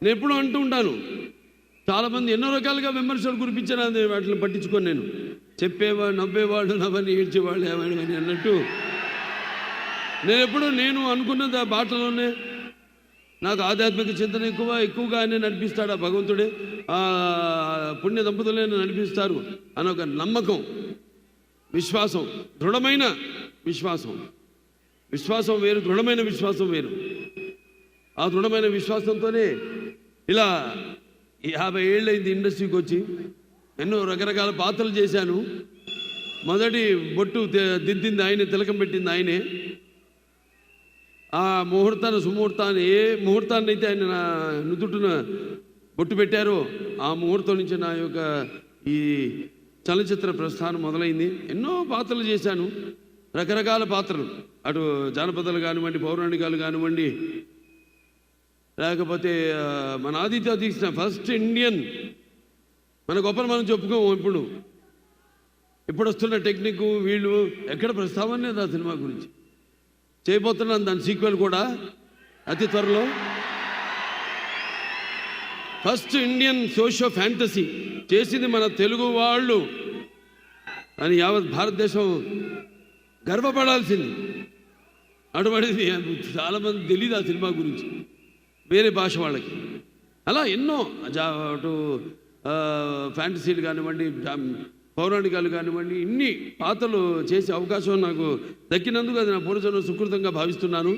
నేను ఎప్పుడూ అంటూ ఉంటాను, చాలామంది ఎన్నో రకాలుగా విమర్శలు కురిపించారు, అది వాటిని పట్టించుకొని నేను చెప్పేవాడు నవ్వేవాళ్ళు నవ్వని ఏడ్చేవాళ్ళు ఏమని అని అన్నట్టు నేను అనుకున్నది ఆ బాటలోనే. నాకు ఆధ్యాత్మిక చింతన ఎక్కువగా ఆయన నడిపిస్తాడు ఆ భగవంతుడే, ఆ పుణ్య దంపతులే నడిపిస్తారు అని ఒక నమ్మకం, విశ్వాసం, దృఢమైన విశ్వాసం వేరు, దృఢమైన విశ్వాసం వేరు. ఆ దృఢమైన విశ్వాసంతోనే ఇలా 50 ఏళ్ళైంది ఇండస్ట్రీకి వచ్చి, ఎన్నో రకరకాల పాత్రలు చేశాను. మొదటి బొట్టు దిద్దింది ఆయనే, తిలకం పెట్టింది ఆయనే. ఆ సుముహూర్తాన్ని ఏ ముహూర్తాన్ని అయితే ఆయన నా నుదుటిన బొట్టు పెట్టారో ఆ ముహూర్తం నుంచి నా యొక్క ఈ చలనచిత్ర ప్రస్థానం మొదలైంది. ఎన్నో పాత్రలు చేశాను, రకరకాల పాత్రలు, అటు జానపదాలు కానివ్వండి, పౌరాణికాలు కానివ్వండి, లేకపోతే మన ఆదిత్య తీసిన ఫస్ట్ ఇండియన్, మన గొప్పలు మనం చెప్పుకోము. ఇప్పుడు వస్తున్న టెక్నిక్ వీళ్ళు ఎక్కడ ప్రస్తావన లేదు ఆ సినిమా గురించి. చేయబోతున్నాను దాని సీక్వెల్ కూడా అతి త్వరలో. ఫస్ట్ ఇండియన్ సోషియో ఫ్యాంటసీ చేసింది మన తెలుగు వాళ్ళు అని యావత్ భారతదేశం గర్వపడాల్సింది. అటువంటిది చాలామంది తెలియదు ఆ సినిమా గురించి, వేరే భాష వాళ్ళకి. అలా ఎన్నో అటు ఫ్యాంటసీలు కానివ్వండి, పౌరాణికాలు కానివ్వండి, ఇన్ని పాత్రలు చేసే అవకాశం నాకు దక్కినందుకు అది నా పూర్వజన్మ సుకృతంగా భావిస్తున్నాను.